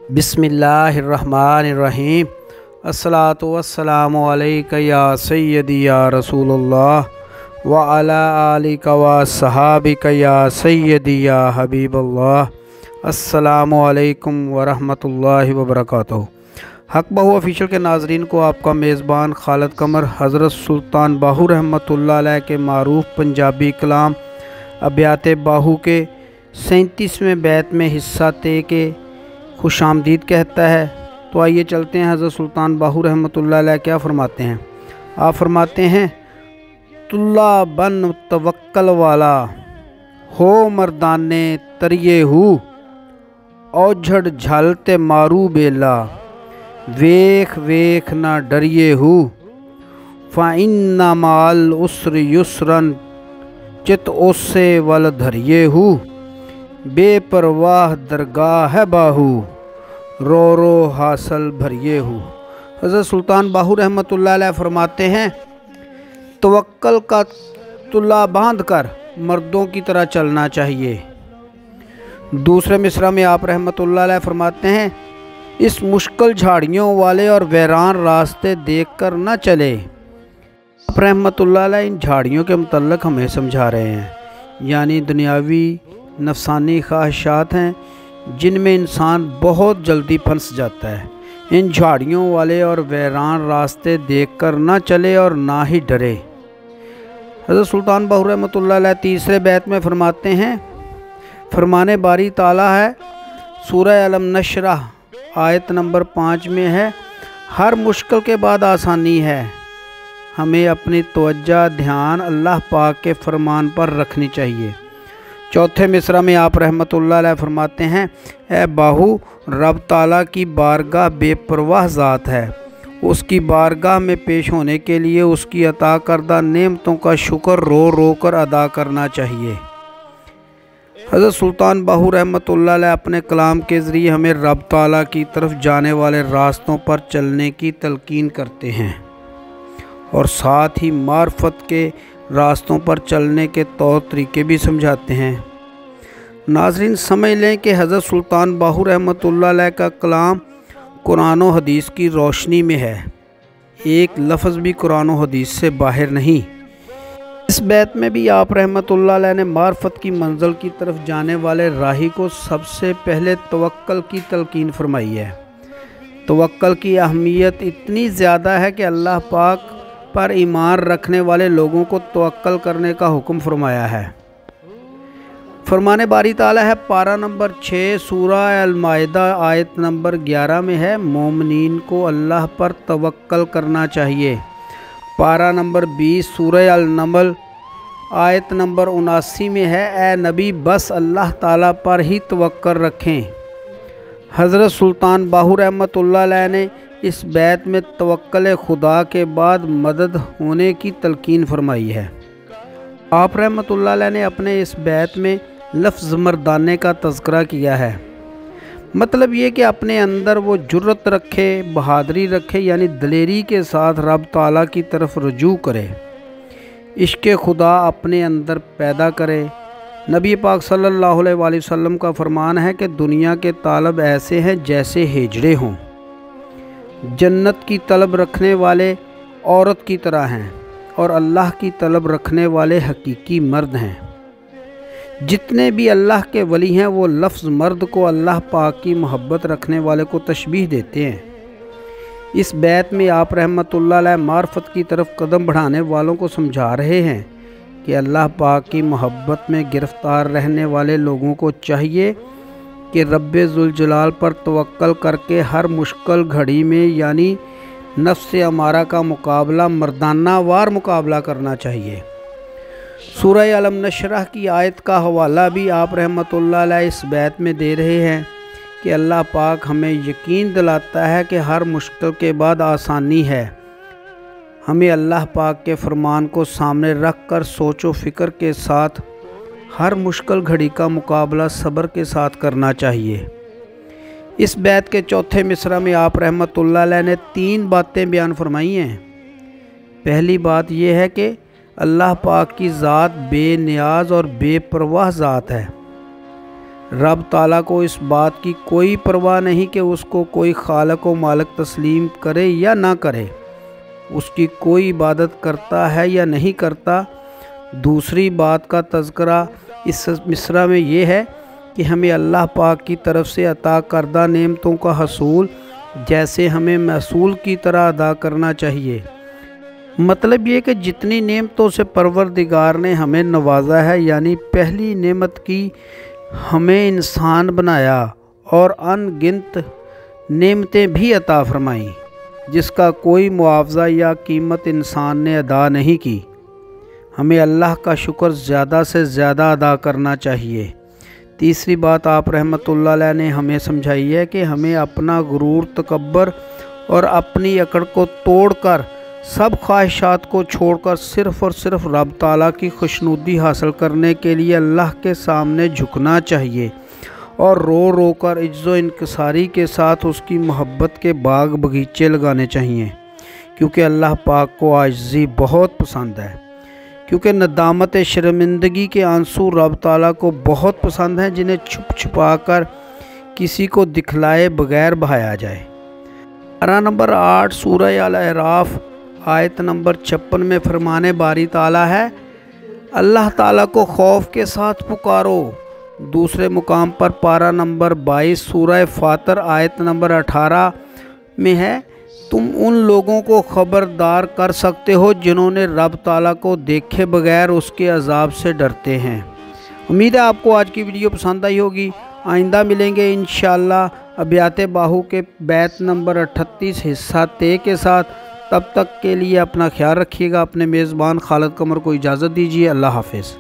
बिस्मिल्लाहिर्रहमानिर्रहीम। अस्सलातु वस्सलामु अलैका या सय्यदी या रसूलुल्लाह व अला आलिका व सहाबिका या सय्यदी या हबीबल्लाह। अस्सलामु अलैकुम व रहमतुल्लाहि व बरकातुहू। हक बहू ऑफिशियल के नाजरीन को आपका मेज़बान खालिद कमर हज़रत सुल्तान बाहू रहमतुल्लाह अलैह के मारूफ पंजाबी कलाम अब्यात बाहू के 37वें बैत में हिस्सा ते के खुश आमदीद कहता है। तो आइए चलते हैं हज़रत सुल्तान बाहू रहमतुल्लाह अलैह क्या फरमाते हैं। आप फरमाते हैं, तुल्ला बन तवक्कल वाला हो मर्दाने तरिए हु, औझड़ झलते मारू बेला, वेख वेख ना डरिए हु, फ़इन्ना माल उसर युसरन, चित ओसे वल धरिए हु, बेपरवाह दरगाह है बाहू, रो रो हासिल भरिए हूँ। हज़रत सुल्तान बाहू रहमतुल्लाह अलैह फरमाते हैं, तवक्कल का तुल्ला बांध कर मर्दों की तरह चलना चाहिए। दूसरे मिसरा में आप रहमतुल्लाह अलैह फरमाते हैं, इस मुश्किल झाड़ियों वाले और वैरान रास्ते देखकर न चले। आप रहमतुल्लाह अलैह इन झाड़ियों के मुतल्लिक़ हमें समझा रहे हैं, यानी दुनियावी नफसानी ख्वाहिशात हैं जिनमें इंसान बहुत जल्दी फंस जाता है। इन झाड़ियों वाले और वैरान रास्ते देखकर न चले और ना ही डरे। हज़रत सुल्तान बाहू रहमतुल्लाह अलैह तीसरे बैत में फरमाते हैं, फरमाने बारी ताला है, सूरह अलम नशरह आयत नंबर 5 में है, हर मुश्किल के बाद आसानी है। हमें अपनी तवज्जो ध्यान अल्लाह पाक के फरमान पर रखनी चाहिए। चौथे मिसरा में आप रहमतुल्लाह अलैह फरमाते हैं, ए बाहू, रब ताला की बारगाह बेपरवाह ज़ात है। उसकी बारगाह में पेश होने के लिए उसकी अता करदा नेमतों का शुक्र रो रो कर अदा करना चाहिए। हज़रत सुल्तान बाहू रहमतुल्लाह अलैह अपने कलाम के ज़रिए हमें रब ताला की तरफ जाने वाले रास्तों पर चलने की तलकीन करते हैं और साथ ही मार्फत के रास्तों पर चलने के तौर तरीके भी समझाते हैं। नाज़रीन, समझ लें कि हज़रत सुल्तान बाहू रहमतुल्लाह अलैह का कलाम कुरान और हदीस की रोशनी में है, एक लफ्ज़ भी कुरान और हदीस से बाहर नहीं। इस बैत में भी आप रहमतुल्लाह अलैह ने मार्फत की मंजिल की तरफ जाने वाले राही को सबसे पहले तवक्कल की तलकीन फरमाई है। तवक्कल की अहमियत इतनी ज़्यादा है कि अल्लाह पाक पर ईमान रखने वाले लोगों को तवक्कल करने का हुक्म फरमाया है। फरमाने बारी ताला है, पारा नंबर 6 सूरह अल-माइदा आयत नंबर 11 में है, मोमिनीन को अल्लाह पर तवक्कल करना चाहिए। पारा नंबर 20 सूरह अल-नमल आयत नंबर 79 में है, ए नबी बस अल्लाह ताला पर ही तवक्कल रखें। हज़रत सुल्तान बाहू रहमतुल्लाह अलैह ने इस बैत में तवक्कल खुदा के बाद मदद होने की तलकीन फरमाई है। आप रहमतुल्लाह अलैह ने अपने इस बैत में लफ्ज़ मर्दाने का तज़किरा किया है। मतलब ये कि अपने अंदर वो जुर्रत रखे, बहादुरी रखे, यानी दलेरी के साथ रब ताला की तरफ रुजू करे, इश्क़ खुदा अपने अंदर पैदा करे। नबी पाक सल्लल्लाहु अलैहि वसल्लम का फरमान है कि दुनिया के तालब ऐसे हैं जैसे हिजड़े हों, जन्नत की तलब रखने वाले औरत की तरह हैं और अल्लाह की तलब रखने वाले हकीकी मर्द हैं। जितने भी अल्लाह के वली हैं वो लफ्ज़ मर्द को अल्लाह पाक की मोहब्बत रखने वाले को तशबीह देते हैं। इस बैत में आप रहमतुल्लाह अलैह मार्फत की तरफ कदम बढ़ाने वालों को समझा रहे हैं कि अल्लाह पाक की मोहब्बत में गिरफ़्तार रहने वाले लोगों को चाहिए कि रब्बे ज़ुल जलाल पर तवक्कल करके हर मुश्किल घड़ी में यानी नफ्स अमारा का मुकाबला मर्दाना वार मुकाबला करना चाहिए। सूरह अलम नशरह की आयत का हवाला भी आप रहमतुल्लाह अलैह इस बैत में दे रहे हैं कि अल्लाह पाक हमें यकीन दिलाता है कि हर मुश्किल के बाद आसानी है। हमें अल्लाह पाक के फरमान को सामने रख कर सोचो फ़िक्र के साथ हर मुश्किल घड़ी का मुकाबला सब्र के साथ करना चाहिए। इस बैत के चौथे मिसरा में आप रहमतुल्लाह अलैह ने 3 बातें बयान फरमाई हैं। पहली बात यह है कि अल्लाह पाक की ज़ात बेनियाज और बेपरवाह ज़ात है। رب تعالیٰ کو اس بات کی کوئی پرواہ نہیں کہ اس کو کوئی خالق و مالک تسلیم کرے یا نہ کرے، اس کی کوئی عبادت کرتا ہے یا نہیں کرتا۔ دوسری بات کا تذکرہ اس مصرع میں یہ ہے کہ ہمیں اللہ پاک کی طرف سے عطا کردہ نعمتوں کا حصول جیسے ہمیں محصول کی طرح ادا کرنا چاہیے۔ مطلب یہ کہ جتنی نعمتوں سے پروردگار نے ہمیں نوازا ہے، یعنی پہلی نعمت کی ہمیں انسان بنایا اور ان گنت نعمتیں بھی عطا فرمائیں جس کا کوئی معاوضہ یا قیمت انسان نے ادا نہیں کی، ہمیں اللہ کا شکر زیادہ سے زیادہ ادا کرنا چاہیے۔ تیسری بات آپ رحمۃ اللہ علیہ نے ہمیں سمجھائی ہے کہ ہمیں اپنا غرور، تکبر اور اپنی اکڑ کو توڑ کر، سب خواہشات کو چھوڑ کر صرف اور صرف رب تعالیٰ کی خوشنودی حاصل کرنے کے لیے اللہ کے سامنے جھکنا چاہیے اور رو رو کر عجز و انکساری کے ساتھ اس کی محبت کے باغ بغیچے لگانے چاہیے، کیونکہ اللہ پاک کو عاجزی بہت پسند ہے، کیونکہ ندامت شرمندگی کے آنسو رب تعالیٰ کو بہت پسند ہیں جنہیں چھپ چھپا کر کسی کو دکھلائے بغیر بہایا جائے۔ پارہ نمبر 8 سورہ الاعراف آیت نمبر 56 میں فرمان باری تعالیٰ ہے، اللہ تعالیٰ کو خوف کے ساتھ پکارو۔ دوسرے مقام پر پارہ نمبر 22 سورہ فاطر آیت نمبر 18 میں ہے، تم ان لوگوں کو خبردار کر سکتے ہو جنہوں نے رب تعالیٰ کو دیکھے بغیر اس کے عذاب سے ڈرتے ہیں۔ امید ہے آپ کو آج کی ویڈیو پسند آئی ہوگی۔ آئندہ ملیں گے انشاءاللہ ابیات باہو کے بیت نمبر 38 حصہ تے کے ساتھ۔ تب تک کے لیے اپنا خیال رکھیے گا۔ اپنے میزبان خالد قمر کو اجازت دیجیے۔ اللہ حافظ۔